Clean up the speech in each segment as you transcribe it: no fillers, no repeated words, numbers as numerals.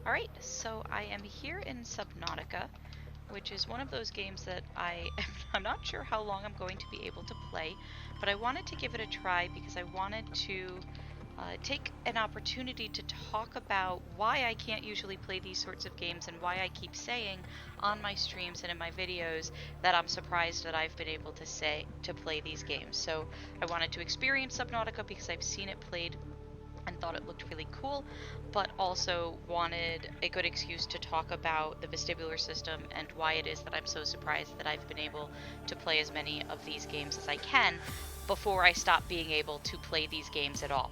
Alright, so I am here in Subnautica, which is one of those games that I'm not sure how long I'm going to be able to play, but I wanted to give it a try because I wanted to take an opportunity to talk about why I can't usually play these sorts of games and why I keep saying on my streams and in my videos that I'm surprised that I've been able to play these games. So I wanted to experience Subnautica because I've seen it played and thought it looked really cool, but also wanted a good excuse to talk about the vestibular system and why it is that I'm so surprised that I've been able to play as many of these games as I can before I stop being able to play these games at all.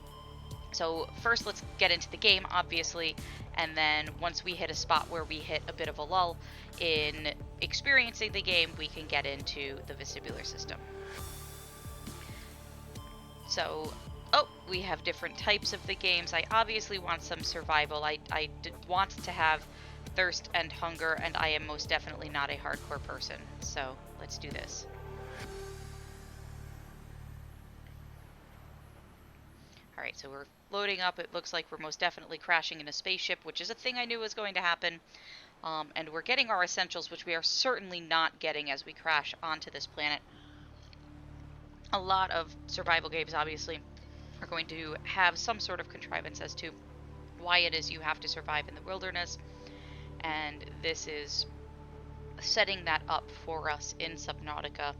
So first let's get into the game, obviously, and then once we hit a spot where we hit a bit of a lull in experiencing the game, we can get into the vestibular system. So we have different types of the games. I obviously want some survival. I want to have thirst and hunger, and I am most definitely not a hardcore person. So let's do this. Alright, so we're loading up. It looks like we're most definitely crashing in a spaceship, which is a thing I knew was going to happen. And we're getting our essentials, which we are certainly not getting as we crash onto this planet. A lot of survival games, obviously, are going to have some sort of contrivance as to why it is you have to survive in the wilderness, and this is setting that up for us in Subnautica,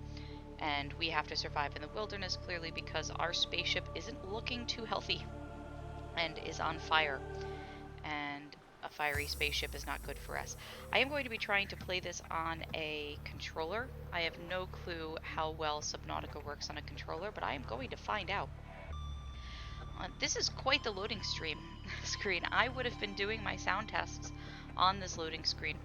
and we have to survive in the wilderness clearly because our spaceship isn't looking too healthy and is on fire, and a fiery spaceship is not good for us. I am going to be trying to play this on a controller. I have no clue how well Subnautica works on a controller, but I am going to find out. This is quite the loading screen. I would have been doing my sound tests on this loading screen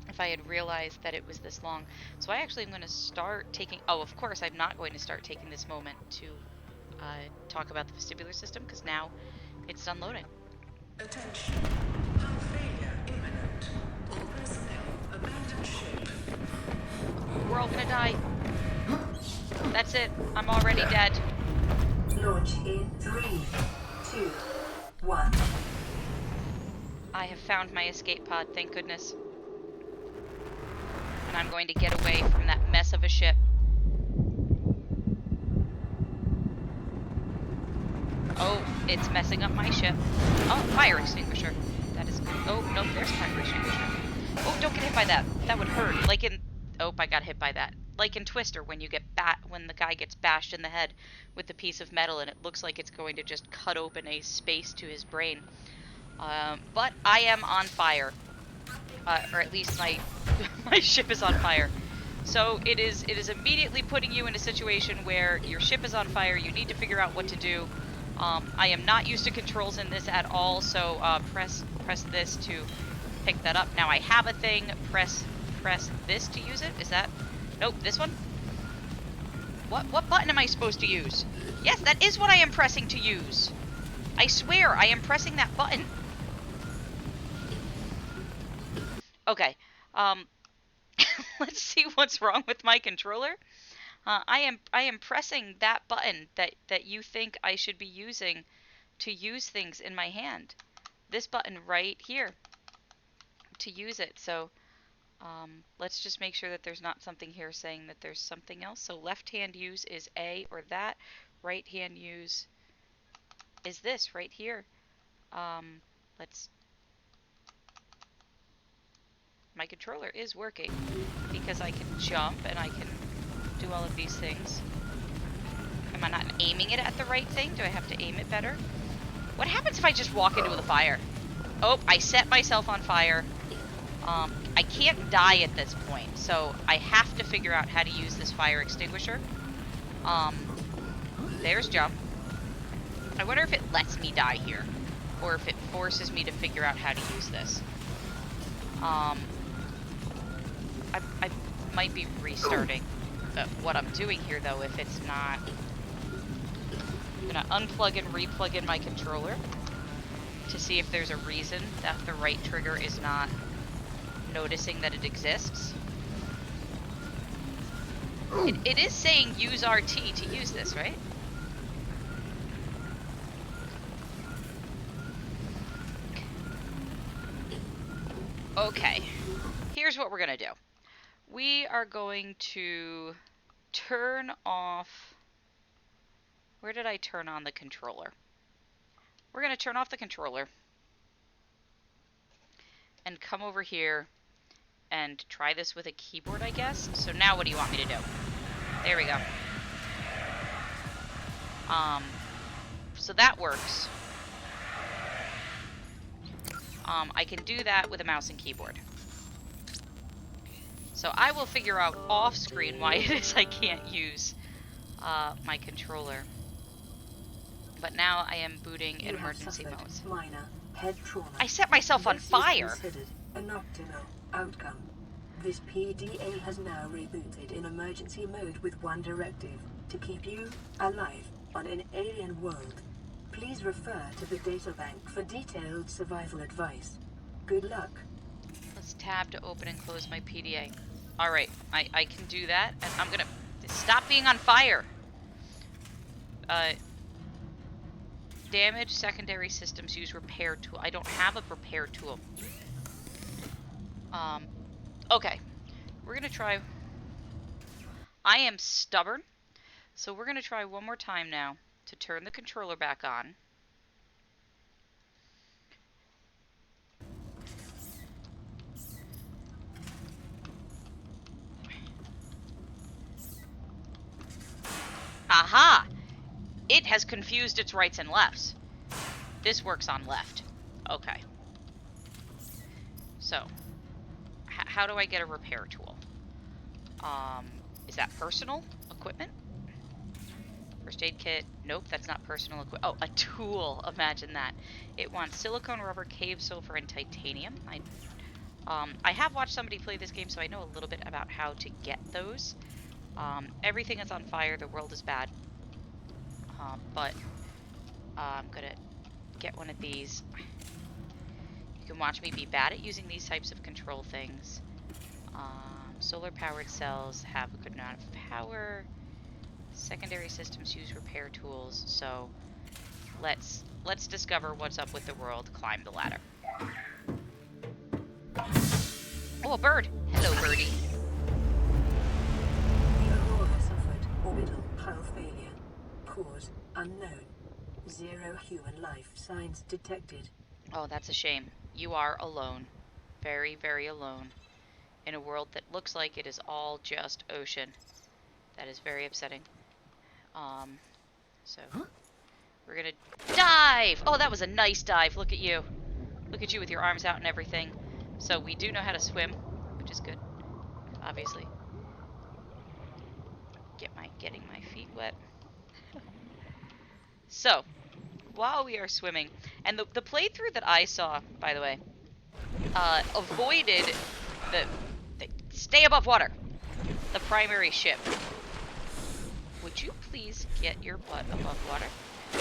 if I had realized that it was this long. So I actually am going to start taking... Oh, of course, I'm not going to start taking this moment to talk about the vestibular system, because now it's done loading. Attention. Hull failure imminent. All personnel abandon ship. We're all going to die. That's it. I'm already dead. Launch in 3, 2, 1. I have found my escape pod, thank goodness. And I'm going to get away from that mess of a ship. Oh, it's messing up my ship. Oh, fire extinguisher. That is good. Oh, no, there's a fire extinguisher. Oh, don't get hit by that. That would hurt. Like in... Oh, I got hit by that. Like in Twister, when you get when the guy gets bashed in the head with a piece of metal and it looks like it's going to just cut open a space to his brain. But I am on fire. Or at least my ship is on fire. So it is immediately putting you in a situation where your ship is on fire. You need to figure out what to do. I am not used to controls in this at all, so press this to pick that up. Now I have a thing. Press this to use it. Is that... Nope, this one? What button am I supposed to use? Yes, that is what I am pressing to use. I swear, I am pressing that button. Okay, let's see what's wrong with my controller. I am pressing that button that you think I should be using to use things in my hand. This button right here to use it, so... let's just make sure that there's not something here saying that there's something else. So left hand use is A or that. Right hand use is this right here. Let's... My controller is working because I can jump and I can do all of these things. Am I not aiming it at the right thing? Do I have to aim it better? What happens if I just walk into the fire? Oh, I set myself on fire. I can't die at this point, so I have to figure out how to use this fire extinguisher. There's jump. I wonder if it lets me die here, or if it forces me to figure out how to use this. I might be restarting what I'm doing here, though, if it's not. I'm gonna unplug and replug in my controller to see if there's a reason that the right trigger is not noticing that it exists. It is saying use RT to use this, right? Okay. Here's what we're gonna do. We are going to turn off... Where did I turn on the controller? We're gonna turn off the controller and come over here and try this with a keyboard, I guess. So now what do you want me to do? There we go. So that works. I can do that with a mouse and keyboard. So I will figure out off screen why it is I can't use my controller. But now I am booting in emergency mode. Minor head trauma. I set myself on fire! This is considered an optimal outcome. This PDA has now rebooted in emergency mode with one directive: to keep you alive on an alien world. Please refer to the databank for detailed survival advice. Good luck. Let's tab to open and close my PDA. Alright, I can do that, and I'm gonna... Stop being on fire! Damage secondary systems use repair tool. I don't have a repair tool. Okay. We're gonna try... I am stubborn, so we're gonna try one more time now to turn the controller back on. Aha! It has confused its rights and lefts. This works on left. Okay. So, how do I get a repair tool? Is that personal equipment? First aid kit. Nope, that's not personal equipment. Oh, a tool. Imagine that. It wants silicone, rubber, cave silver, and titanium. I have watched somebody play this game, so I know a little bit about how to get those. Everything is on fire. The world is bad. But I'm gonna get one of these. You can watch me be bad at using these types of control things. Solar powered cells have a good amount of power. Secondary systems use repair tools. So let's discover what's up with the world. Climb the ladder. Oh, a bird. Hello, birdie. The Aurora suffered orbital hull failure. Cause unknown. 0 human life signs detected. Oh, that's a shame. You are alone. Very, very alone. In a world that looks like it is all just ocean. That is very upsetting. So we're gonna dive! Oh, that was a nice dive. Look at you. Look at you with your arms out and everything. So we do know how to swim, which is good. Obviously. Getting my feet wet. So, while we are swimming, and the playthrough that I saw, by the way, avoided the stay above water, the primary ship. Would you please get your butt above water?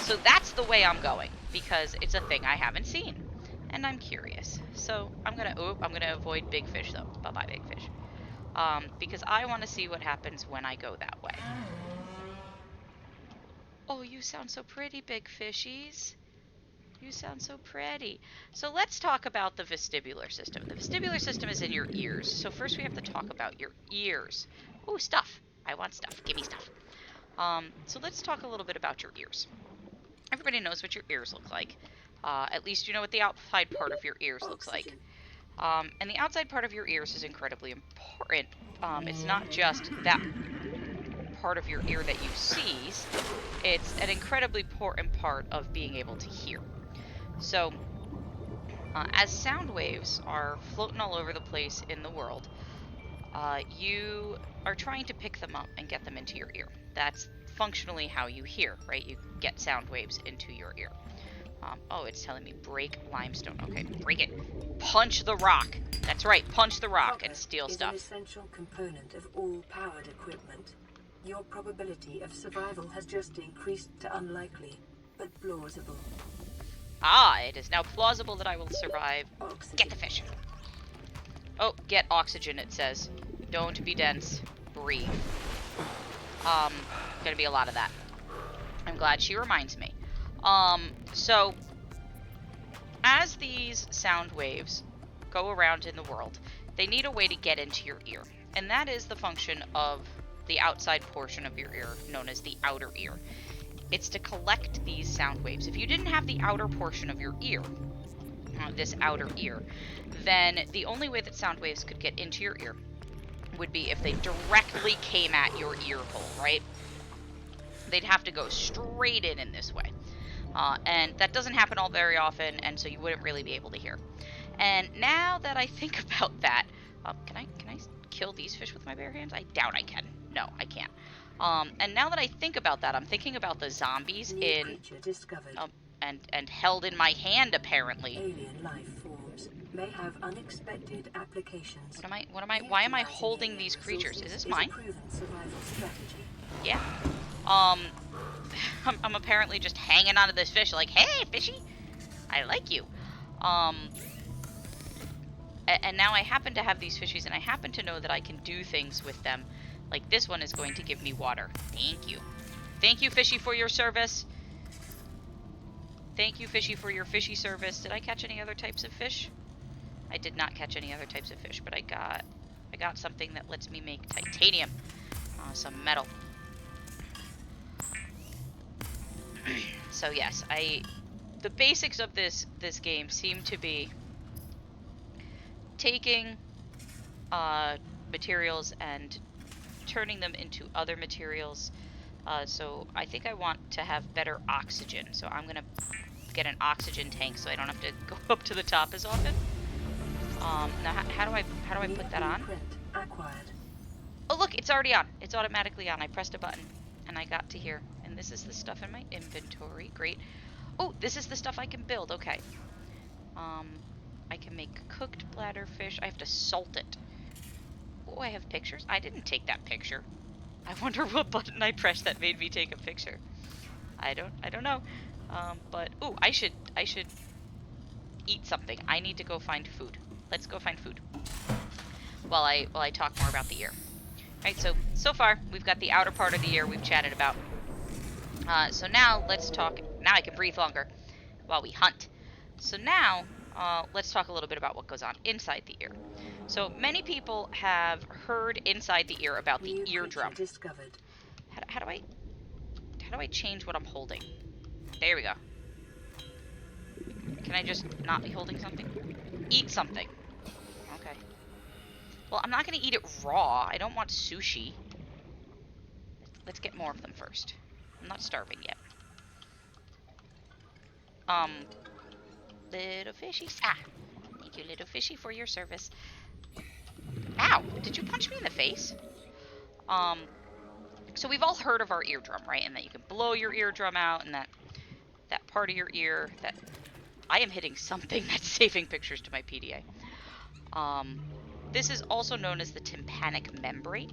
So that's the way I'm going, because it's a thing I haven't seen, and I'm curious. So I'm gonna avoid big fish though. Bye bye big fish. Because I want to see what happens when I go that way. Oh, you sound so pretty, big fishies. You sound so pretty. So let's talk about the vestibular system. The vestibular system is in your ears. So first we have to talk about your ears. Ooh, stuff. I want stuff. Give me stuff. So let's talk a little bit about your ears. Everybody knows what your ears look like. At least you know what the outside part of your ears looks like. And the outside part of your ears is incredibly important. It's not just that part of your ear that you see. It's an incredibly important part of being able to hear. So, as sound waves are floating all over the place in the world, you are trying to pick them up and get them into your ear. That's functionally how you hear, right? You get sound waves into your ear. Oh, it's telling me break limestone. Okay, break it. Punch the rock. That's right, punch the rock and steal stuff. Copper is an essential component of all powered equipment. Your probability of survival has just increased to unlikely, but plausible. Ah, it is now plausible that I will survive. Oxygen. Get the fish. Oh, get oxygen, it says. Don't be dense. Breathe. Gonna be a lot of that. I'm glad she reminds me. So, as these sound waves go around in the world, they need a way to get into your ear. And that is the function of the outside portion of your ear, known as the outer ear. It's to collect these sound waves. If you didn't have the outer portion of your ear, this outer ear, then the only way that sound waves could get into your ear would be if they directly came at your ear hole, right? They'd have to go straight in this way. And that doesn't happen all very often, and so you wouldn't really be able to hear. And now that I think about that, can I kill these fish with my bare hands? I doubt I can. No, I can't. And now that I think about that, I'm thinking about the zombies and held in my hand, apparently. Alien life forms may have unexpected applications. Why am I holding these creatures? Is this mine? Proven survival strategy. Yeah. I'm apparently just hanging onto this fish like, hey, fishy, I like you. And now I happen to have these fishies, and I happen to know that I can do things with them. Like this one is going to give me water. Thank you. Thank you, fishy, for your service. Thank you, fishy, for your fishy service. Did I catch any other types of fish? I did not catch any other types of fish, but I got something that lets me make titanium. Some metal. So yes, the basics of this game seem to be taking materials and turning them into other materials. So I think I want to have better oxygen. So I'm gonna get an oxygen tank so I don't have to go up to the top as often. Now how do I put that on? Oh look, it's already on. It's automatically on. I pressed a button and I got to here. And this is the stuff in my inventory. Great. Oh, this is the stuff I can build. Okay. I can make cooked bladderfish. I have to salt it. Oh, I have pictures. I didn't take that picture. I wonder what button I pressed that made me take a picture. I don't know. But oh, I should eat something. I need to go find food. Let's go find food. While I talk more about the ear. Alright, so far we've got the outer part of the ear we've chatted about. So now let's talk. Now I can breathe longer while we hunt. So now let's talk a little bit about what goes on inside the ear. So many people have heard inside the ear about the eardrum. How do I change what I'm holding? There we go. Can I just not be holding something? Eat something. Okay. Well, I'm not going to eat it raw. I don't want sushi. Let's get more of them first. I'm not starving yet. Little fishies. Ah! Thank you, little fishy, for your service. Ow! Did you punch me in the face? So we've all heard of our eardrum, right? And that you can blow your eardrum out, and that part of your ear that... I am hitting something that's saving pictures to my PDA. This is also known as the tympanic membrane,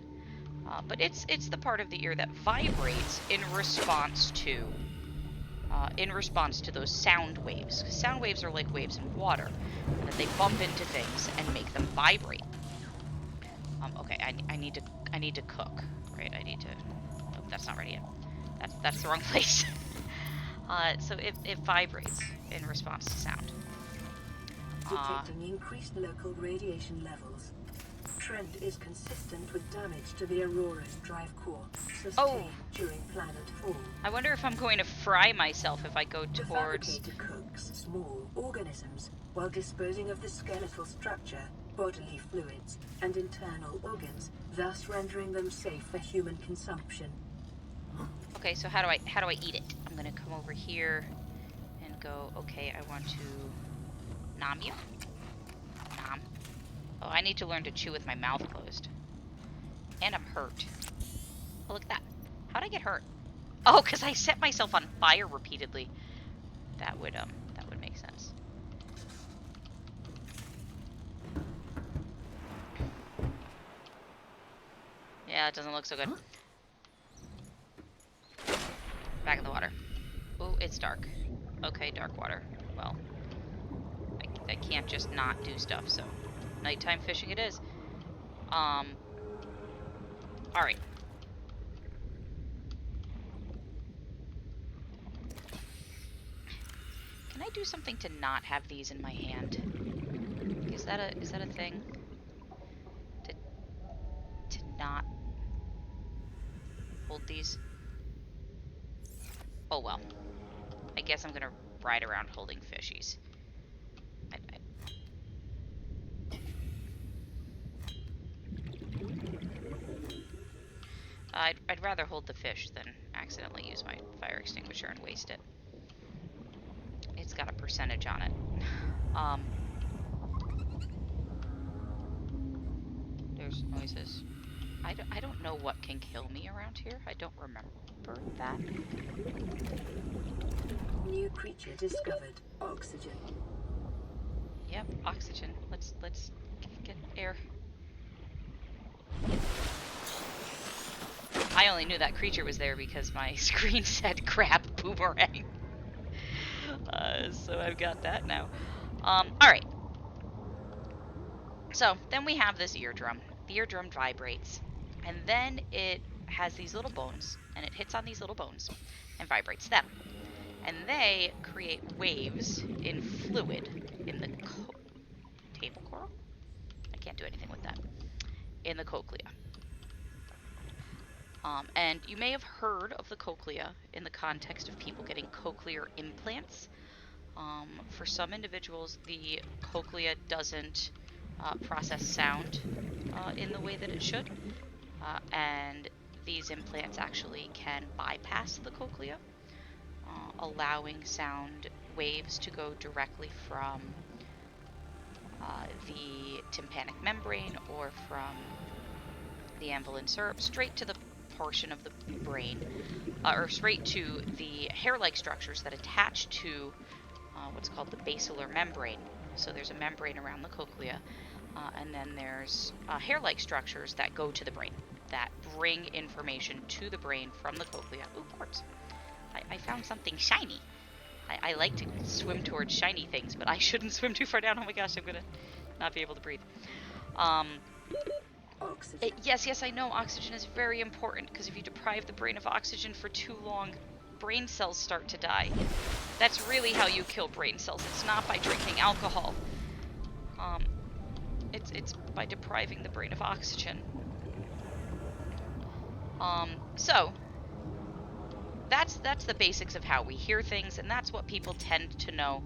but it's the part of the ear that vibrates in response to those sound waves. Sound waves are like waves in water, and that they bump into things and make them vibrate. Okay, I need to cook, right? Oh, that's not ready yet. That's the wrong place. So it vibrates in response to sound. Detecting increased local radiation levels. Trend is consistent with damage to the Aurora's drive core sustained during planet fall. I wonder if I'm going to fry myself if I go towards... The fabricator cooks small organisms while disposing of the skeletal structure, bodily fluids, and internal organs, thus rendering them safe for human consumption. Okay, so how do I eat it? I'm gonna come over here and go, okay, I want to nom you. Nom. Oh, I need to learn to chew with my mouth closed. And I'm hurt. Oh, look at that. How'd I get hurt? Oh, because I set myself on fire repeatedly. That would make sense. Yeah, it doesn't look so good. Back in the water. Oh, it's dark. Okay, dark water. Well, I can't just not do stuff, so nighttime fishing it is. Alright. Can I do something to not have these in my hand? Is that a thing? To not hold these? Oh well. I guess I'm gonna ride around holding fishies. I'd rather hold the fish than accidentally use my fire extinguisher and waste it. It's got a percentage on it. There's noises. I don't know what can kill me around here. I don't remember that. New creature discovered. Oxygen. Yep, oxygen. Let's get air. I only knew that creature was there because my screen said grab boomerang. So I've got that now. Alright. So, then we have this eardrum. The eardrum vibrates. And then it has these little bones, and it hits on these little bones and vibrates them. And they create waves in fluid in the table coral? I can't do anything with that. In the cochlea. And you may have heard of the cochlea in the context of people getting cochlear implants. For some individuals, the cochlea doesn't process sound in the way that it should. And these implants actually can bypass the cochlea, allowing sound waves to go directly from the tympanic membrane or from the anvil and syrup straight to the portion of the brain, or straight to the hair-like structures that attach to what's called the basilar membrane. So there's a membrane around the cochlea, and then there's hair-like structures that go to the brain, that bring information to the brain from the cochlea. Ooh, quartz. I found something shiny. I like to swim towards shiny things, but I shouldn't swim too far down. Oh my gosh, I'm gonna not be able to breathe. Yes, I know oxygen is very important, because if you deprive the brain of oxygen for too long, brain cells start to die. That's really how you kill brain cells. It's not by drinking alcohol. It's by depriving the brain of oxygen. So that's the basics of how we hear things, and that's what people tend to know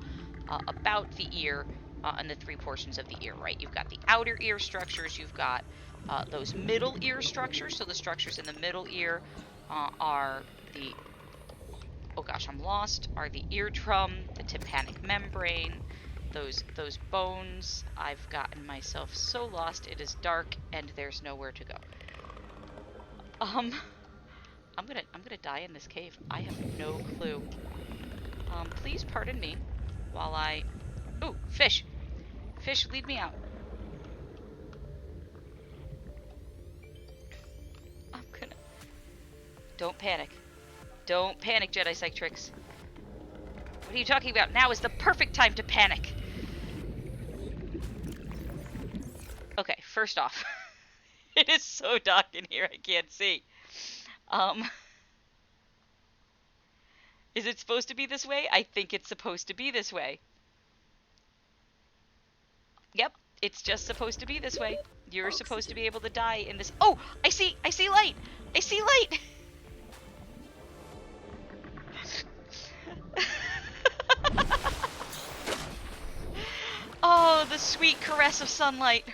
about the ear and the three portions of the ear, right? You've got the outer ear structures, you've got those middle ear structures. So the structures in the middle ear are the, oh gosh, I'm lost, are the eardrum, the tympanic membrane, those bones. I've gotten myself so lost, it is dark and there's nowhere to go. I'm gonna die in this cave. I have no clue. Please pardon me while I... Ooh, fish! Fish, lead me out. I'm gonna... Don't panic. Don't panic, JediPsychTricks. What are you talking about? Now is the perfect time to panic. Okay, first off, it is so dark in here I can't see. Is it supposed to be this way? I think it's supposed to be this way. Yep, it's just supposed to be this way. You're supposed to be able to die in this. Oh, I see light. I see light. Oh, the sweet caress of sunlight.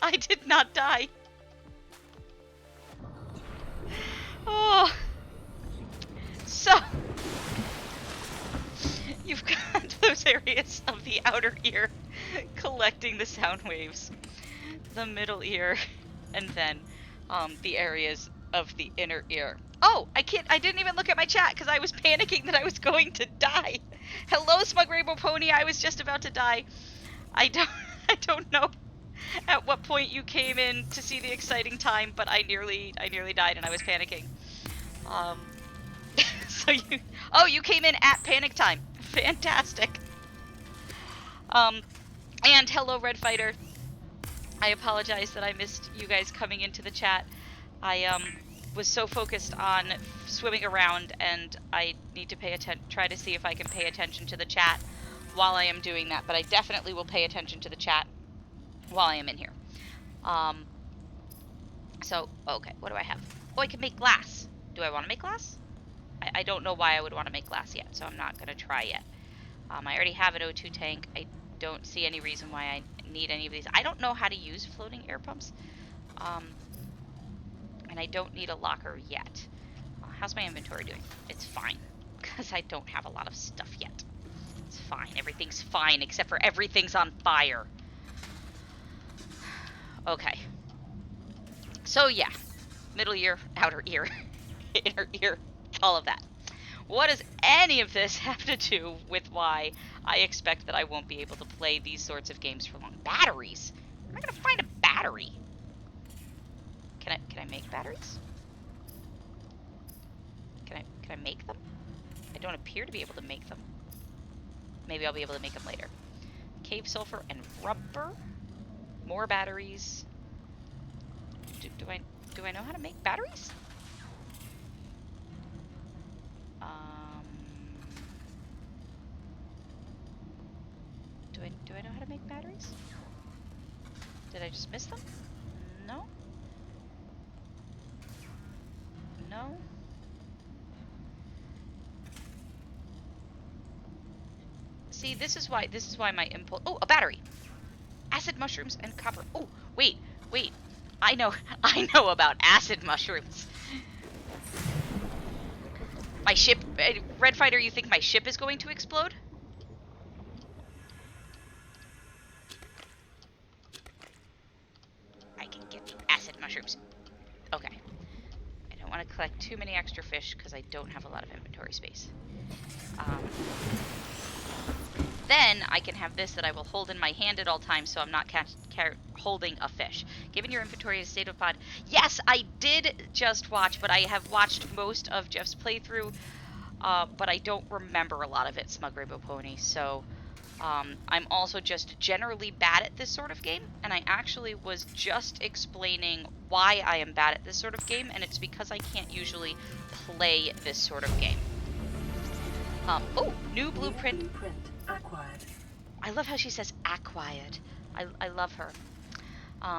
I did not die. Oh. So, you've got those areas of the outer ear collecting the sound waves, the middle ear, and then the areas of the inner ear. Oh, I didn't even look at my chat because I was panicking that I was going to die. Hello, Smug Rainbow Pony. I was just about to die. I don't know at what point you came in to see the exciting time, but I nearly died and I was panicking. So you came in at panic time. Fantastic. And hello, Red Fighter. I apologize that I missed you guys coming into the chat. I was so focused on swimming around, and I need to try to see if I can pay attention to the chat while I am doing that, but I definitely will pay attention to the chat while I am in here. So, okay, what do I have? Oh, I can make glass. Do I want to make glass? I don't know why I would want to make glass yet, so I'm not going to try yet. I already have an O2 tank. I don't see any reason why I need any of these. I don't know how to use floating air pumps. And I don't need a locker yet. How's my inventory doing? It's fine, because I don't have a lot of stuff yet. It's fine. Everything's fine, except for everything's on fire. Okay. So, yeah. Middle ear, outer ear, inner ear, all of that. What does any of this have to do with why I expect that I won't be able to play these sorts of games for long? Batteries? Where am I going to find a battery? Can I make batteries? Can I make them? I don't appear to be able to make them. Maybe I'll be able to make them later. Cave sulfur and rubber. More batteries. Do I know how to make batteries? Do I know how to make batteries? Did I just miss them? No? No? See, this is why my impulse... Oh, a battery! Acid mushrooms and copper. Oh, wait. I know about acid mushrooms. My ship... Red Fighter, you think my ship is going to explode? I can get acid mushrooms. Okay. I don't want to collect too many extra fish because I don't have a lot of inventory space. Then I can have this that I will hold in my hand at all times so I'm not holding a fish. Given your inventory is state of pod. Yes, I did just watch, but I have watched most of Jeff's playthrough, but I don't remember a lot of it, Smug Rainbow Pony. So I'm also just generally bad at this sort of game, and I actually was just explaining why I am bad at this sort of game, and it's because I can't usually play this sort of game. Oh, new blueprint. Acquired. I love how she says acquired. I love her.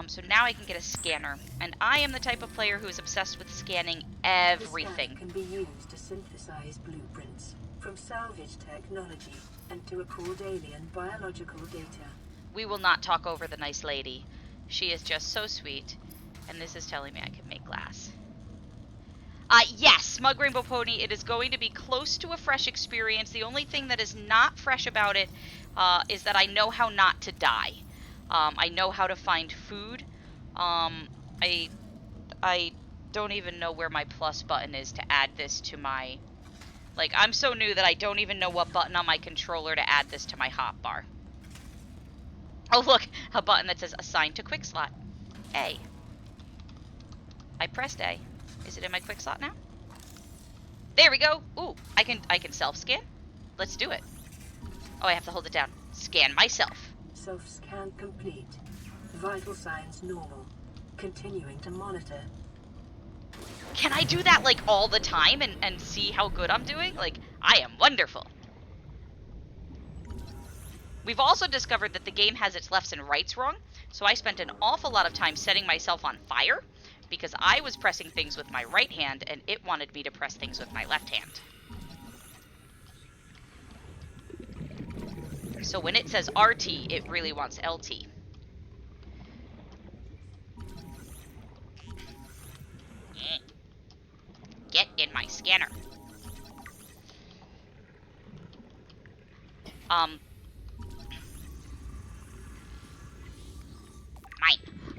So now I can get a scanner, and I am the type of player who is obsessed with scanning everything. The scan can be used to synthesize blueprints from salvage technology and to record alien biological data. We will not talk over the nice lady. She is just so sweet, and this is telling me I can make glass. Yes, Smug Rainbow Pony, it is going to be close to a fresh experience. The only thing that is not fresh about it is that I know how not to die. I know how to find food. I don't even know where my plus button is to add this to my... Like, I'm so new that I don't even know what button on my controller to add this to my hotbar. Oh, look, a button that says assign to quick slot. A. I pressed A. Is it in my quick slot now? There we go. Ooh, I can self-scan. Let's do it. Oh, I have to hold it down. Scan myself. Self-scan complete. Vital signs normal. Continuing to monitor. Can I do that, like, all the time and see how good I'm doing? Like, I am wonderful. We've also discovered that the game has its lefts and rights wrong, so I spent an awful lot of time setting myself on fire because I was pressing things with my right hand and it wanted me to press things with my left hand. So when it says RT, it really wants LT. Get in my scanner. Mine.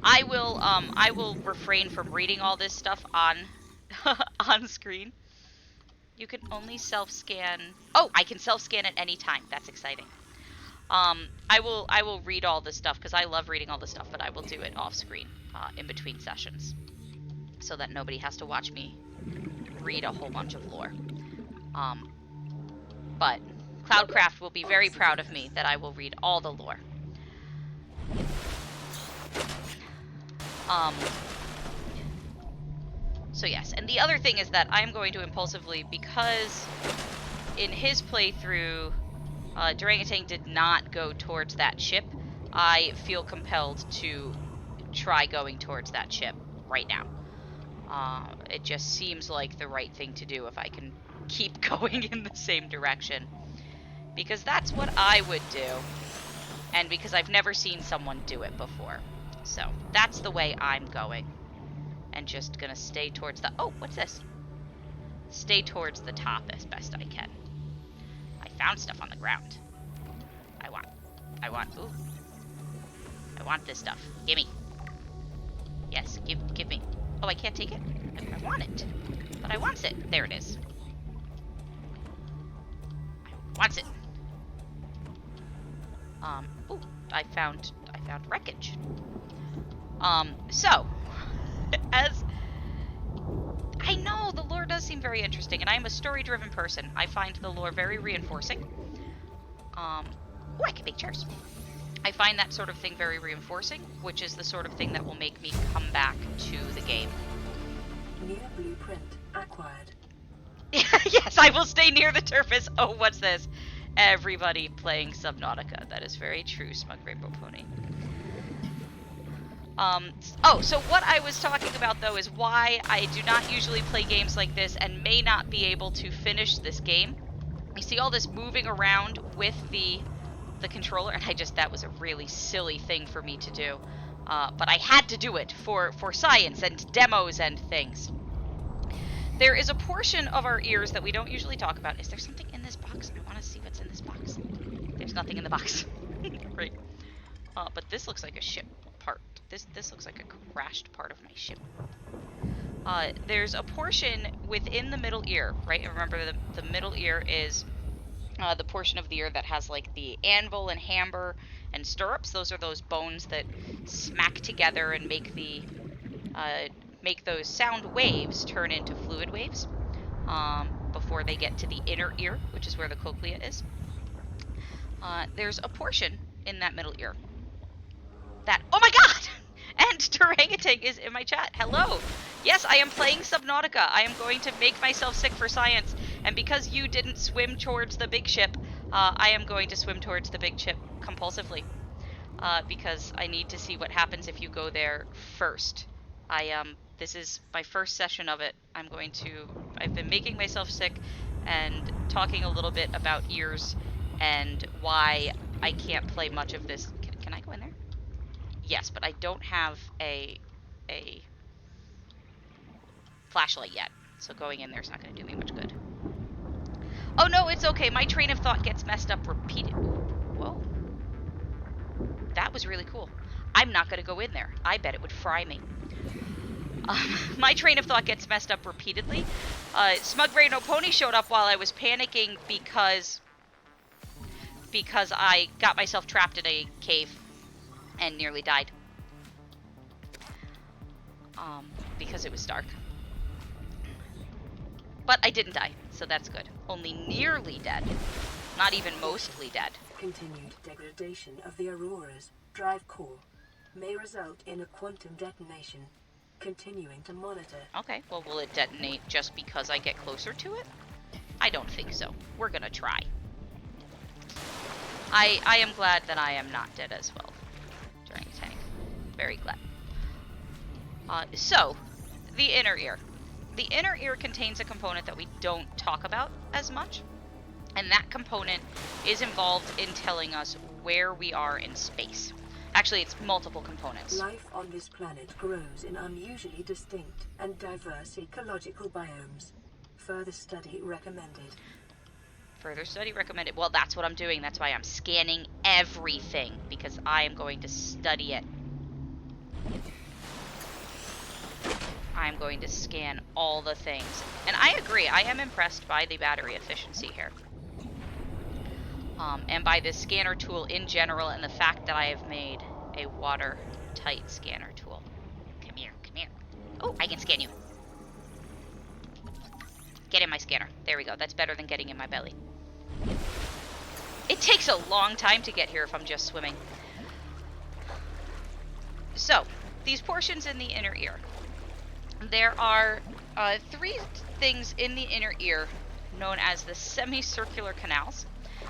I will refrain from reading all this stuff on on screen. You can only self-scan. Oh, I can self-scan at any time. That's exciting. I will read all this stuff because I love reading all this stuff, but I will do it off screen in between sessions so that nobody has to watch me read a whole bunch of lore. But Cloudcraft will be very proud of me that I will read all the lore. So yes, and the other thing is that I'm going to impulsively, because in his playthrough, Orangutan did not go towards that ship. I feel compelled to try going towards that ship right now. It just seems like the right thing to do if I can keep going in the same direction. Because that's what I would do. And because I've never seen someone do it before. So, that's the way I'm going. And just gonna stay towards the... Oh, what's this? Stay towards the top as best I can. I found stuff on the ground. Ooh. I want this stuff. Gimme. Yes, give me. Oh, I can't take it? I want it. But I wants it. There it is. I wants it. Ooh, I found wreckage. So, as I know, the lore does seem very interesting, and I'm a story-driven person. I find the lore very reinforcing. Oh, I can make chairs. I find that sort of thing very reinforcing, which is the sort of thing that will make me come back to the game. New blueprint acquired. Yes, I will stay near the surface. Oh, what's this? Everybody playing Subnautica. That is very true, Smug Rainbow Pony. Oh, so what I was talking about, though, is why I do not usually play games like this and may not be able to finish this game. You see all this moving around with the controller, and that was a really silly thing for me to do. But I had to do it for science and demos and things. There is a portion of our ears that we don't usually talk about. Is there something in this box? I want to see what's in this box. There's nothing in the box. Great. But this looks like a ship part. This looks like a crashed part of my ship. There's a portion within the middle ear, right? And remember, the middle ear is the portion of the ear that has like the anvil and hamber and stirrups. Those are those bones that smack together and make those sound waves turn into fluid waves before they get to the inner ear, which is where the cochlea is. There's a portion in that middle ear that... Oh my god! And Orangutan is in my chat. Hello! Yes, I am playing Subnautica. I am going to make myself sick for science. And because you didn't swim towards the big ship, I am going to swim towards the big ship compulsively. Because I need to see what happens if you go there first. This is my first session of it. I've been making myself sick and talking a little bit about ears and why I can't play much of this. Can I go in there? Yes, but I don't have a flashlight yet, so going in there's not going to do me much good. Oh no, it's okay. My train of thought gets messed up repeatedly. Whoa. That was really cool. I'm not going to go in there. I bet it would fry me. My train of thought gets messed up repeatedly. Smug Rainbow Pony showed up while I was panicking because I got myself trapped in a cave and nearly died. Because it was dark. But I didn't die, so that's good. Only nearly dead. Not even mostly dead. Continued degradation of the Aurora's drive core may result in a quantum detonation. Continuing to monitor. Okay, well, will it detonate just because I get closer to it? I don't think so. We're gonna try. I am glad that I am not dead as well during tank. Very glad. So, the inner ear. The inner ear contains a component that we don't talk about as much, and that component is involved in telling us where we are in space. Actually, it's multiple components. Life on this planet grows in unusually distinct and diverse ecological biomes. Further study recommended. Further study recommended. Well, that's what I'm doing. That's why I'm scanning everything, because I am going to study it. I'm going to scan all the things. And I agree, I am impressed by the battery efficiency here. And by this scanner tool in general, and the fact that I have made a watertight scanner tool. Come here, come here. Oh, I can scan you. Get in my scanner. There we go. That's better than getting in my belly. It takes a long time to get here if I'm just swimming. So, these portions in the inner ear. There are 3 things in the inner ear known as the semicircular canals.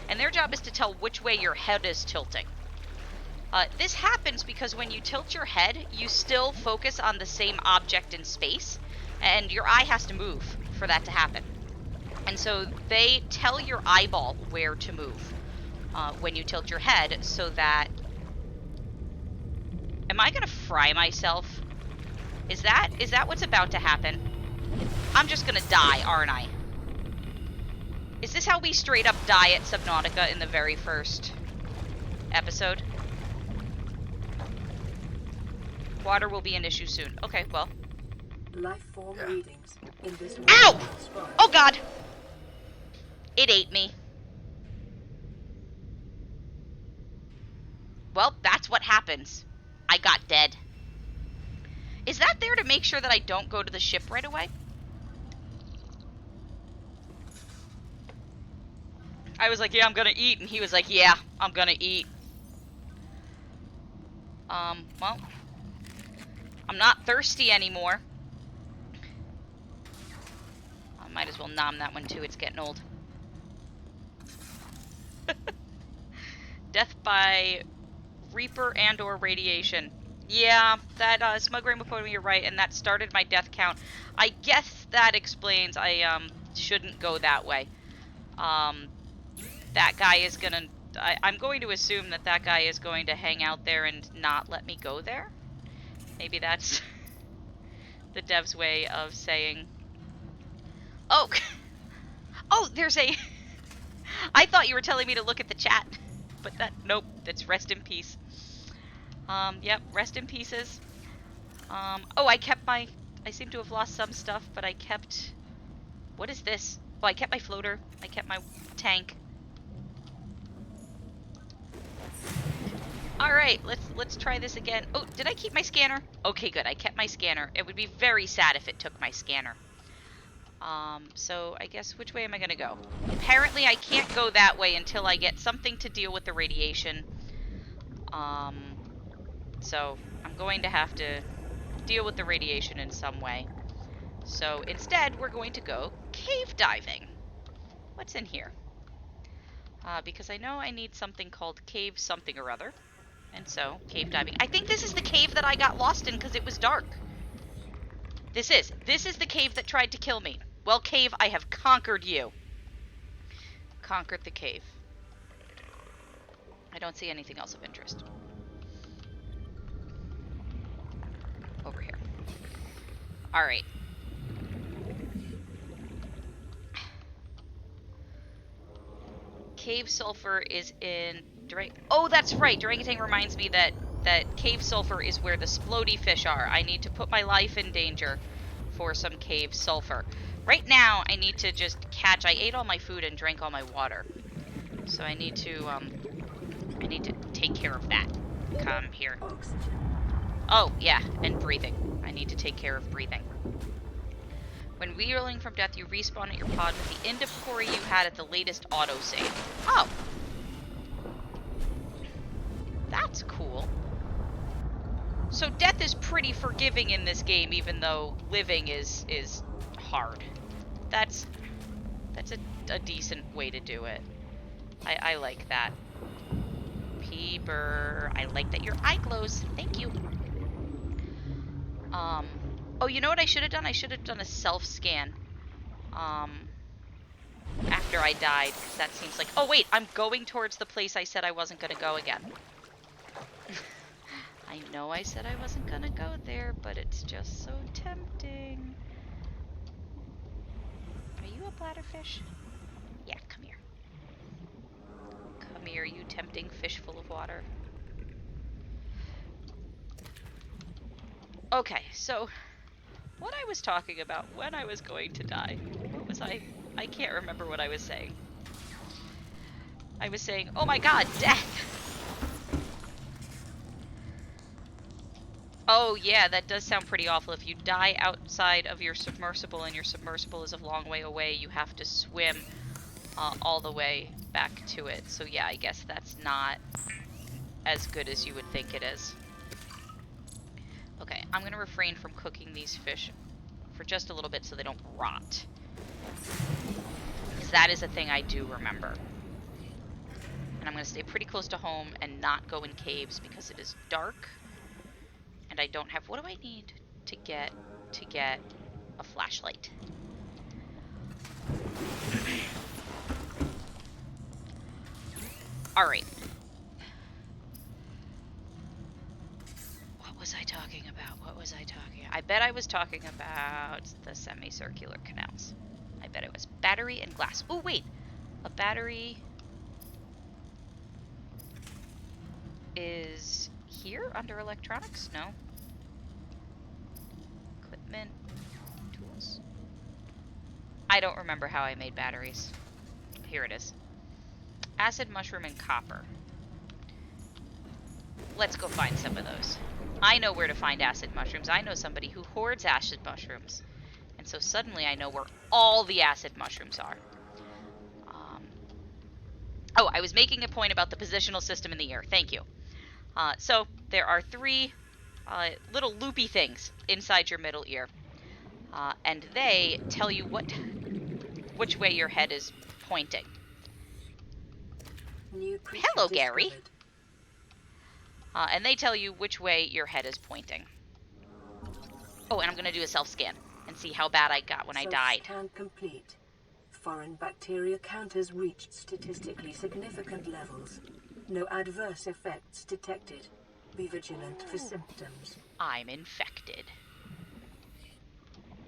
and their job is to tell which way your head is tilting. This happens because when you tilt your head, you still focus on the same object in space, and your eye has to move for that to happen. And so they tell your eyeball where to move when you tilt your head, so that... Am I gonna fry myself? Is that what's about to happen? I'm just gonna die, aren't I? Is this how we straight up die at Subnautica in the very first episode? Water will be an issue soon. Okay, well. Life form readings in this Ow! Oh god! It ate me. Well, that's what happens. I got dead. Is that there to make sure that I don't go to the ship right away? I was like, yeah, I'm gonna eat, and he was like, yeah, I'm gonna eat. Well, I'm not thirsty anymore. I might as well nom that one too, it's getting old. Death by Reaper and or radiation. Yeah, that Smug Rainbow Photo, you're right, and that started my death count. I guess that explains I shouldn't go that way. That guy is gonna... I'm going to assume that that guy is going to hang out there and not let me go there. Maybe that's the dev's way of saying... Oh! Oh, there's a... I thought you were telling me to look at the chat. But that... Nope, that's rest in peace. Yep, rest in pieces. Oh, I kept my... I seem to have lost some stuff, but I kept... What is this? Oh, I kept my floater. I kept my tank. Alright, let's try this again. Oh, did I keep my scanner? Okay, good. I kept my scanner. It would be very sad if it took my scanner. So I guess which way am I gonna go? Apparently I can't go that way until I get something to deal with the radiation. So I'm going to have to deal with the radiation in some way. So instead, we're going to go cave diving. What's in here? Because I know I need something called cave something or other. And so, cave diving. I think this is the cave that I got lost in because it was dark. This is the cave that tried to kill me. Well, cave, I have conquered you. Conquered the cave. I don't see anything else of interest. Over here. Alright. Cave sulfur is in... Oh, that's right! Orangutan reminds me that cave sulfur is where the splody fish are. I need to put my life in danger for some cave sulfur. Right now, I need to just catch... I ate all my food and drank all my water. So I need to take care of that. Come here. Oh, yeah, and breathing. I need to take care of breathing. When reeling from death, you respawn at your pod with the inventory you had at the latest autosave. Oh! That's cool. So death is pretty forgiving in this game, even though living is hard. That's a decent way to do it. I like that. Peeper. I like that your eye glows. Thank you. Oh, you know what I should have done? I should have done a self-scan. After I died, 'cause that seems like... Oh, wait, I'm going towards the place I said I wasn't gonna go again. I know I said I wasn't gonna go there, but it's just so tempting. Are you a bladderfish? Yeah, come here. Come here, you tempting fish full of water. Okay, so what I was talking about when I was going to die, what was I can't remember what I was saying. I was saying, oh my god, death! Oh yeah, that does sound pretty awful. If you die outside of your submersible and your submersible is a long way away, you have to swim all the way back to it. So yeah, I guess that's not as good as you would think it is. Okay, I'm going to refrain from cooking these fish for just a little bit so they don't rot. Because that is a thing I do remember. And I'm going to stay pretty close to home and not go in caves because it is dark. And I don't have... What do I need to get a flashlight? Alright. What was I talking about? I bet I was talking about the semicircular canals. I bet it was battery and glass. Oh, wait! A battery is here under electronics? No. Equipment. Tools. I don't remember how I made batteries. Here it is. Acid mushroom and copper. Let's go find some of those. I know where to find acid mushrooms. I know somebody who hoards acid mushrooms. And so suddenly I know where all the acid mushrooms are. Oh, I was making a point about the positional system in the ear. Thank you. So there are 3 little loopy things inside your middle ear. And they tell you which way your head is pointing. Hello, Gary. And they tell you which way your head is pointing. Oh, and I'm going to do a self-scan and see how bad I got when I died. Self-scan complete. Foreign bacteria counters reached statistically significant levels. No adverse effects detected. Be vigilant for symptoms. I'm infected.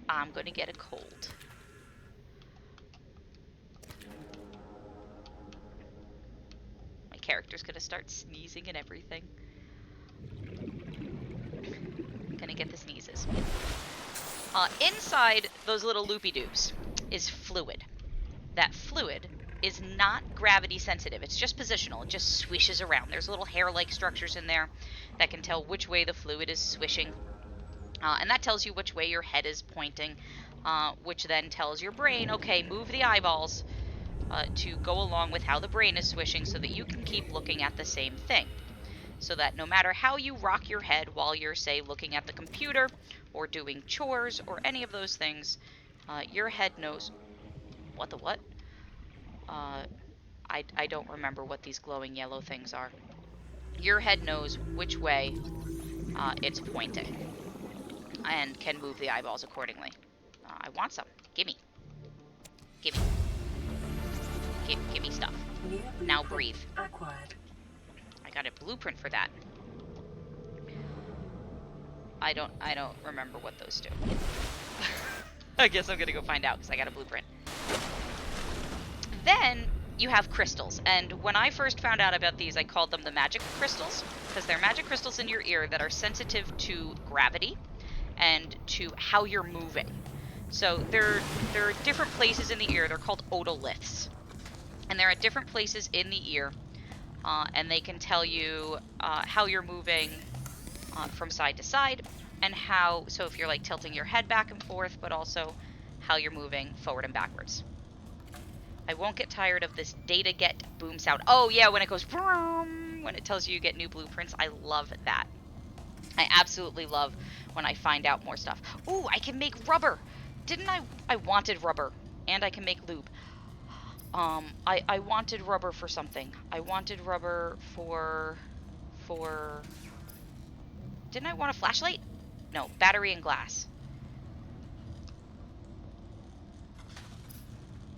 I'm going to get a cold. My character's going to start sneezing and everything. Gonna get the sneezes. Inside those little loopy-doos is fluid. That fluid is not gravity sensitive. It's just positional. It just swishes around. There's little hair-like structures in there that can tell which way the fluid is swishing. And that tells you which way your head is pointing, which then tells your brain, okay, move the eyeballs to go along with how the brain is swishing so that you can keep looking at the same thing. So that no matter how you rock your head while you're, say, looking at the computer or doing chores or any of those things, your head knows... What the what? I don't remember what these glowing yellow things are. Your head knows which way it's pointing and can move the eyeballs accordingly. I want some. Gimme. Gimme. Gimme stuff. Now breathe. Acquired. I got a blueprint for that. I don't remember what those do. I guess I'm gonna go find out because I got a blueprint. Then you have crystals, and when I first found out about these, I called them the magic crystals because they're magic crystals in your ear that are sensitive to gravity and to how you're moving. So there are different places in the ear. They're called otoliths, and they're at different places in the ear. And they can tell you how you're moving from side to side, and how, so if you're like tilting your head back and forth, but also how you're moving forward and backwards. I won't get tired of this data get boom sound. Oh yeah, when it goes vroom, when it tells you get new blueprints, I love that. I absolutely love when I find out more stuff. Ooh, I can make rubber! Didn't I wanted rubber, and I can make lube. I wanted rubber for something. I wanted rubber for... Didn't I want a flashlight? No, battery and glass.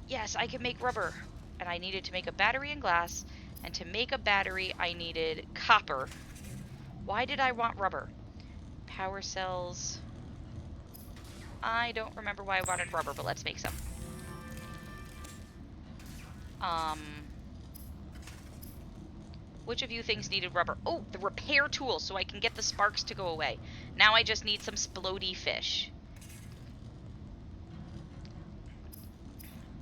Yes, I can make rubber. And I needed to make a battery and glass. And to make a battery, I needed copper. Why did I want rubber? Power cells. I don't remember why I wanted rubber, but let's make some. Which of you things needed rubber? Oh, the repair tool, so I can get the sparks to go away. Now I just need some splody fish.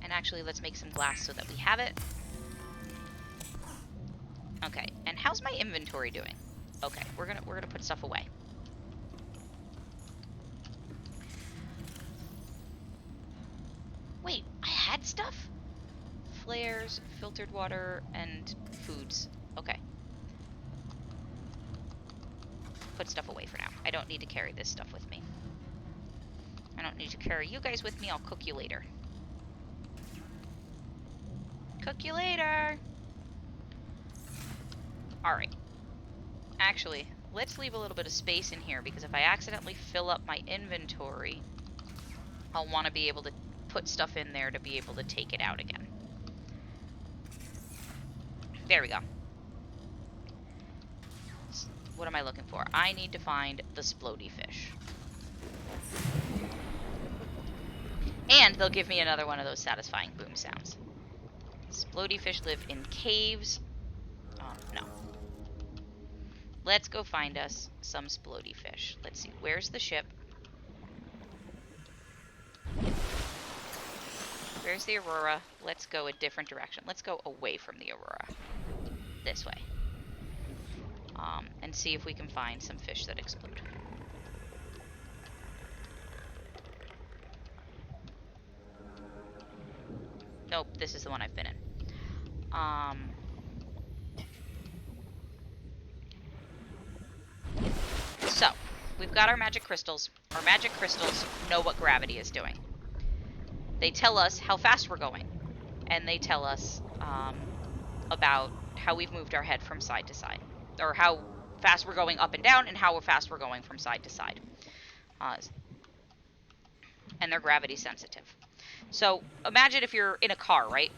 And actually, let's make some glass so that we have it. Okay, and how's my inventory doing? Okay, we're gonna put stuff away. Wait, I had stuff? Flares, filtered water, and foods. Okay. Put stuff away for now. I don't need to carry this stuff with me. I don't need to carry you guys with me. I'll cook you later. Cook you later! Alright. Actually, let's leave a little bit of space in here, because if I accidentally fill up my inventory, I'll want to be able to put stuff in there to be able to take it out again. There we go. What am I looking for? I need to find the splody fish. And they'll give me another one of those satisfying boom sounds. Splody fish live in caves. No. Let's go find us some splody fish. Let's see, where's the ship? Where's the Aurora? Let's go a different direction. Let's go away from the Aurora. This way. And see if we can find some fish that explode. Nope, this is the one I've been in. So, we've got our magic crystals. Our magic crystals know what gravity is doing. They tell us how fast we're going. And they tell us about how we've moved our head from side to side. Or how fast we're going up and down, and how fast we're going from side to side. And they're gravity sensitive. So, imagine if you're in a car, right?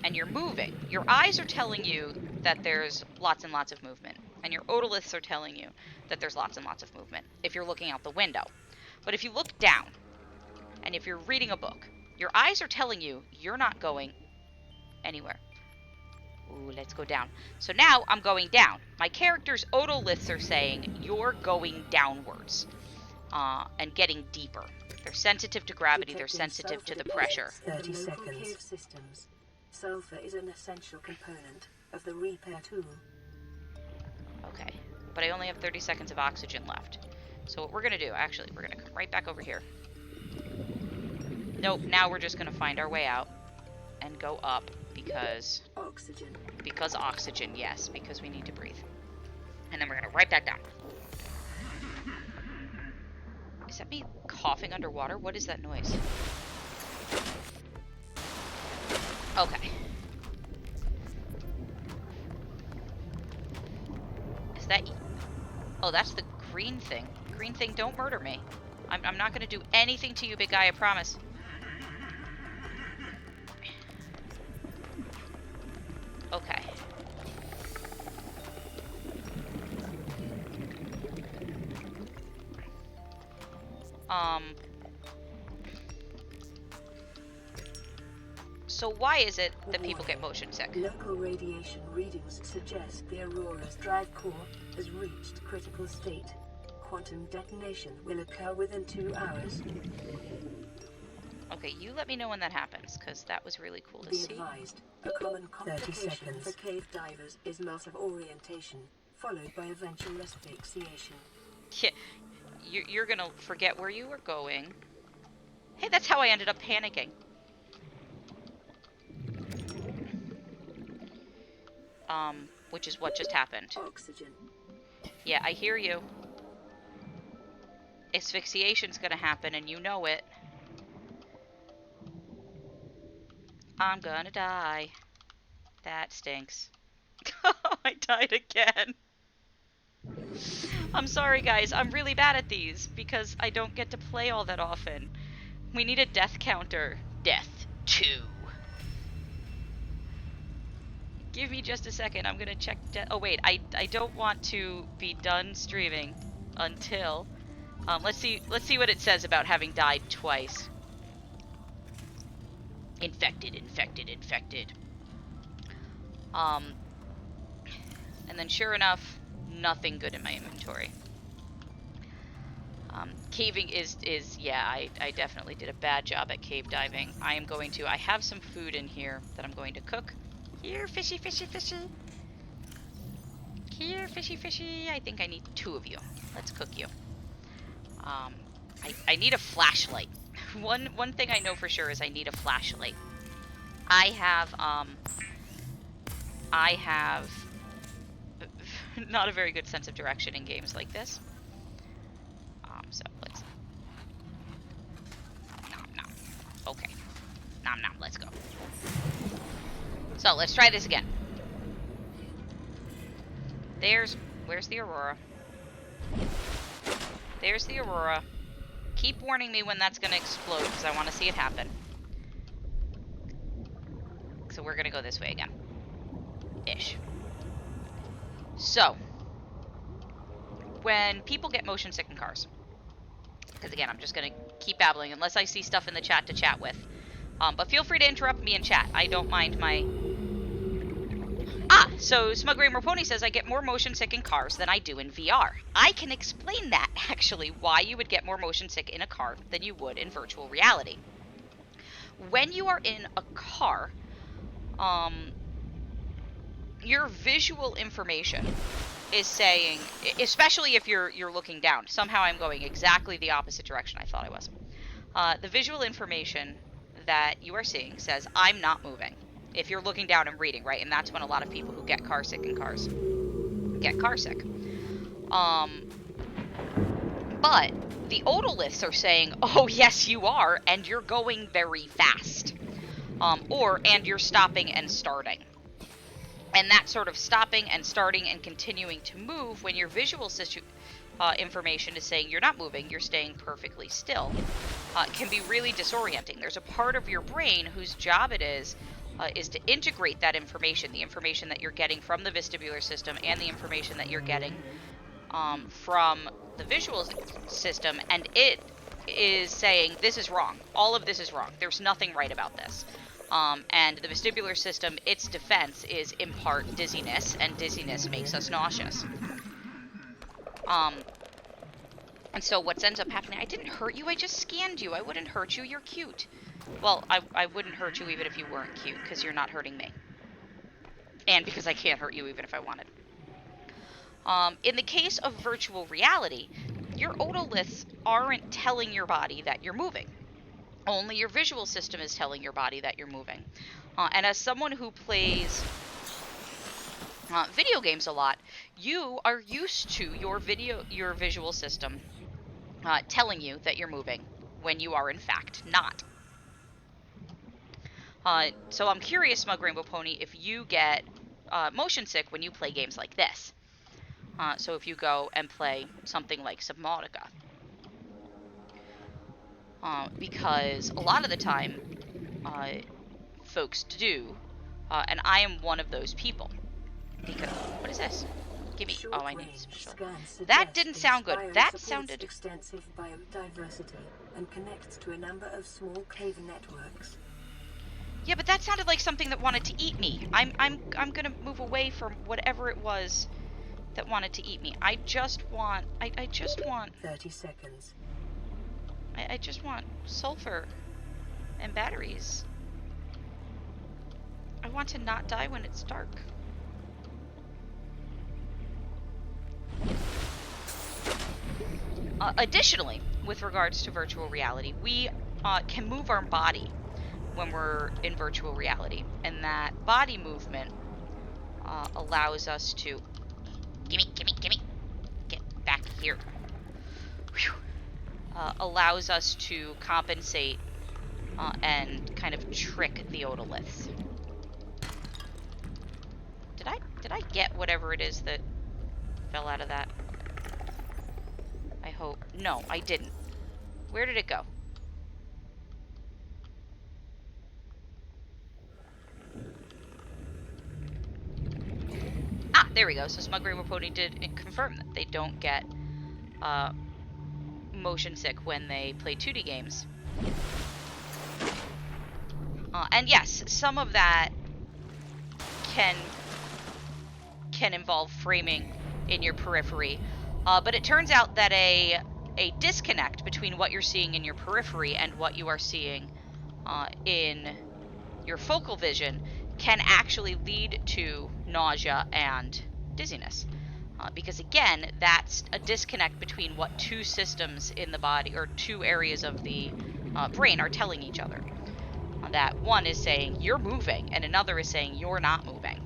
And you're moving. Your eyes are telling you that there's lots and lots of movement. And your otoliths are telling you that there's lots and lots of movement if you're looking out the window. But if you look down, and if you're reading a book, your eyes are telling you you're not going anywhere. Ooh, let's go down. So now I'm going down. My character's otoliths are saying you're going downwards and getting deeper. They're sensitive to gravity. They're sensitive to the pressure. 30 seconds. Cave systems. Sulfur is an essential component of the repair tool. Okay, but I only have 30 seconds of oxygen left. So what we're going to do, actually, we're going to come right back over here. Nope, now we're just going to find our way out and go up because... Oxygen. Because oxygen, yes, because we need to breathe. And then we're going to right back down. Is that me coughing underwater? What is that noise? Okay. Is that... Oh, that's the green thing. Green thing, don't murder me. I'm not going to do anything to you, big guy, I promise. Okay. So why is it that people get motion sick? Local radiation readings suggest the Aurora's drive core has reached critical state. Quantum detonation will occur within 2 hours. Okay, you let me know when that happens, because that was really cool to Be see. advised, a common complication for cave divers is loss of orientation, followed by eventual asphyxiation. Yeah, you're gonna forget where you were going. Hey, that's how I ended up panicking. Which is what just happened. Oxygen. Yeah, I hear you. Asphyxiation's gonna happen, and you know it. I'm gonna die. That stinks. I died again. I'm sorry, guys. I'm really bad at these, because I don't get to play all that often. We need a death counter. Death 2. Give me just a second. I'm gonna check oh wait, I don't want to be done streaming until let's see what it says about having died twice. Infected. And then sure enough, nothing good in my inventory. Caving is yeah, I definitely did a bad job at cave diving. I have some food in here that I'm going to cook. Here, fishy. Here, fishy. I think I need 2 of you. Let's cook you. I need a flashlight. One thing I know for sure is I need a flashlight. I have not a very good sense of direction in games like this. So let's nom. Okay. Nom, let's go. So let's try this again. Where's the Aurora? There's the Aurora. Keep warning me when that's gonna explode, because I want to see it happen. So we're gonna go this way again. Ish. So, when people get motion sick in cars, because again, I'm just gonna keep babbling unless I see stuff in the chat to chat with. But feel free to interrupt me in chat. I don't mind my... So Smug Rainbow Pony says, I get more motion sick in cars than I do in VR. I can explain that, actually, why you would get more motion sick in a car than you would in virtual reality. When you are in a car, your visual information is saying, especially if you're looking down. Somehow I'm going exactly the opposite direction I thought I was. The visual information that you are seeing says, I'm not moving. If you're looking down and reading, right? And that's when a lot of people who get car sick in cars get car sick. But the otoliths are saying, oh, yes, you are, and you're going very fast. And you're stopping and starting. And that sort of stopping and starting and continuing to move when your visual information is saying you're not moving, you're staying perfectly still, can be really disorienting. There's a part of your brain whose job it is to integrate that information, the information that you're getting from the vestibular system and the information that you're getting from the visual system, and it is saying, this is wrong. All of this is wrong. There's nothing right about this. And the vestibular system, its defense is in part dizziness, and dizziness makes us nauseous. And so what ends up happening, I didn't hurt you, I just scanned you. I wouldn't hurt you, you're cute. Well, I wouldn't hurt you even if you weren't cute, because you're not hurting me. And because I can't hurt you even if I wanted. In the case of virtual reality, your otoliths aren't telling your body that you're moving. Only your visual system is telling your body that you're moving. And as someone who plays video games a lot, you are used to your visual system telling you that you're moving when you are in fact not. So I'm curious, Smug Rainbow Pony, if you get motion sick when you play games like this. So if you go and play something like Subnautica. Because a lot of the time, folks do, and I am one of those people. Because, what is this? Give me, oh, I need special. That didn't sound good. That sounded... extensive biodiversity and connects to a number of small cave networks. Yeah, but that sounded like something that wanted to eat me. I'm gonna move away from whatever it was that wanted to eat me. I just want 30 seconds. I just want sulfur and batteries. I want to not die when it's dark. Additionally, with regards to virtual reality, we can move our body when we're in virtual reality, and that body movement allows us to... Gimme! Get back here. Whew. Allows us to compensate and kind of trick the otoliths. Did I get whatever it is that fell out of that? I hope. No, I didn't. Where did it go? Ah, there we go. So Smug Rainbow Pony did confirm that they don't get motion sick when they play 2D games. And yes, some of that can involve framing in your periphery, but it turns out that a disconnect between what you're seeing in your periphery and what you are seeing in your focal vision can actually lead to nausea and dizziness. Because again, that's a disconnect between what two systems in the body, or two areas of the brain, are telling each other. That one is saying, you're moving, and another is saying, you're not moving.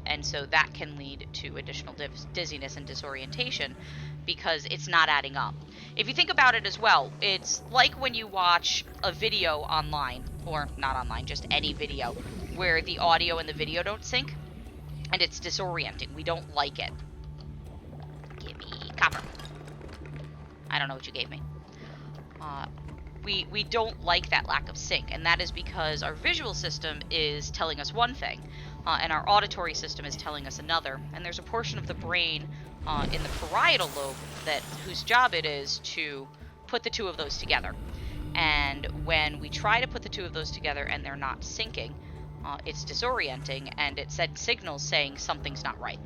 And so that can lead to additional dizziness and disorientation, because it's not adding up. If you think about it as well, it's like when you watch a video online, or not online, just any video, where the audio and the video don't sync. And it's disorienting. We don't like it. Give me copper. I don't know what you gave me. We don't like that lack of sync, and that is because our visual system is telling us one thing, and our auditory system is telling us another. And there's a portion of the brain in the parietal lobe whose job it is to put the two of those together. And when we try to put the two of those together and they're not syncing, it's disorienting, and it sends signals saying something's not right.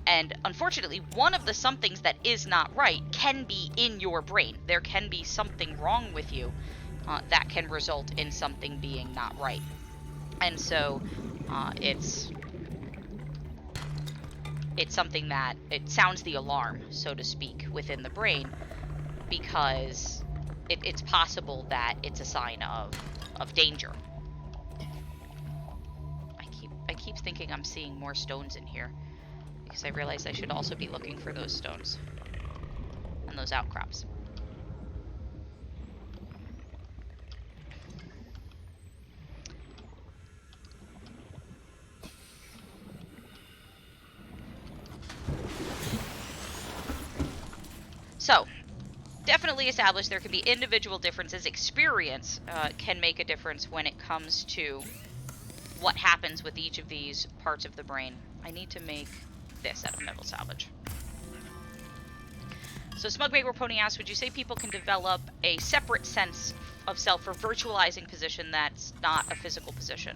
And unfortunately, one of the somethings that is not right can be in your brain. There can be something wrong with you that can result in something being not right. And so it's something that it sounds the alarm, so to speak, within the brain, because it's possible that it's a sign of danger. I keep thinking I'm seeing more stones in here, because I realize I should also be looking for those stones and those outcrops. So, definitely established there can be individual differences. Experience can make a difference when it comes to what happens with each of these parts of the brain. I need to make this out of metal salvage. So Smugmaker Pony asks, would you say people can develop a separate sense of self for virtualizing position that's not a physical position?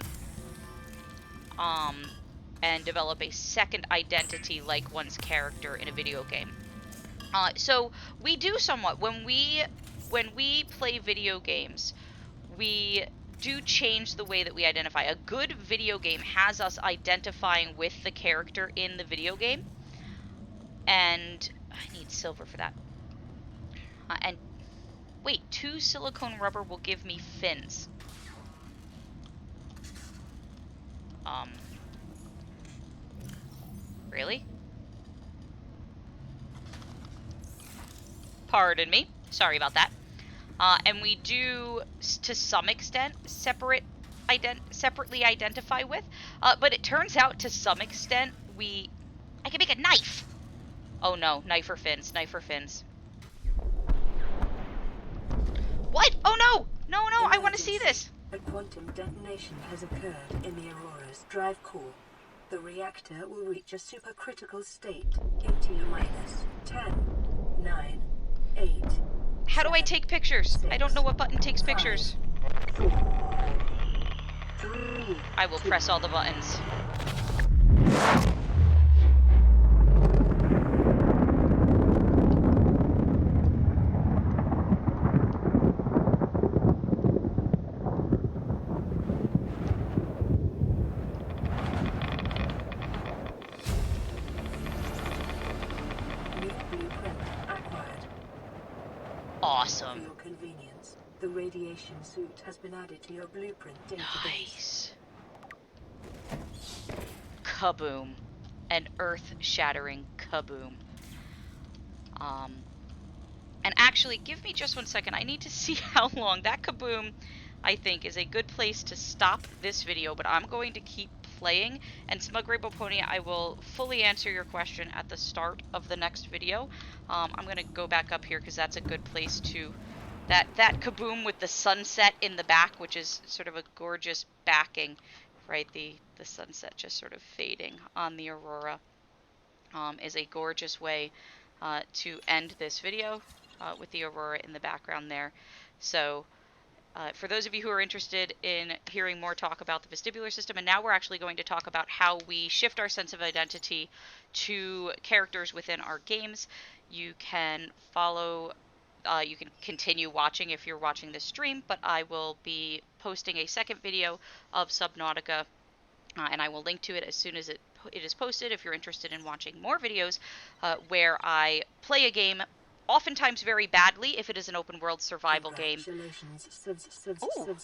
And develop a second identity like one's character in a video game. So we do somewhat. When we play video games, we do change the way that we identify. A good video game has us identifying with the character in the video game. And I need silver for that. And wait, 2 silicone rubber will give me fins. Really? Pardon me. Sorry about that. And we do, to some extent, separately identify with. But it turns out, to some extent, I can make a knife! Oh no, knife or fins, knife or fins. What? Oh no! No, I want to see this! A quantum detonation has occurred in the Aurora's drive core. The reactor will reach a supercritical state in T-minus 10, 9, 8. How do I take pictures? 6, I don't know what button takes 5, pictures. 4, 3, I will press all the buttons. Awesome. For your convenience, the radiation suit has been added to your blueprint database. Nice. Kaboom. An earth-shattering kaboom. And actually, give me just 1 second. I need to see how long. That kaboom, I think, is a good place to stop this video, but I'm going to keep playing. And Smug Rainbow Pony, I will fully answer your question at the start of the next video. I'm going to go back up here because that's a good place to... That kaboom with the sunset in the back, which is sort of a gorgeous backing, right? The sunset just sort of fading on the Aurora is a gorgeous way to end this video with the Aurora in the background there. So for those of you who are interested in hearing more talk about the vestibular system, and now we're actually going to talk about how we shift our sense of identity to characters within our games, you can follow... you can continue watching if you're watching this stream, but I will be posting a second video of Subnautica, and I will link to it as soon as it is posted if you're interested in watching more videos where I play a game, oftentimes very badly if it is an open world survival game. Congratulations,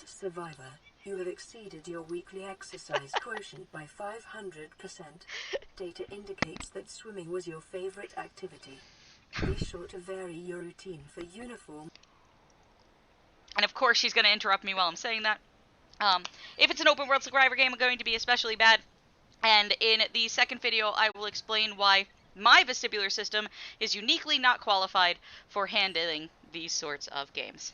Survivor. You have exceeded your weekly exercise quotient by 500%. Data indicates that swimming was your favorite activity. Be sure to vary your routine for uniform. And of course she's going to interrupt me while I'm saying that. If it's an open world survivor game, I'm going to be especially bad. And in the second video, I will explain why my vestibular system is uniquely not qualified for handling these sorts of games.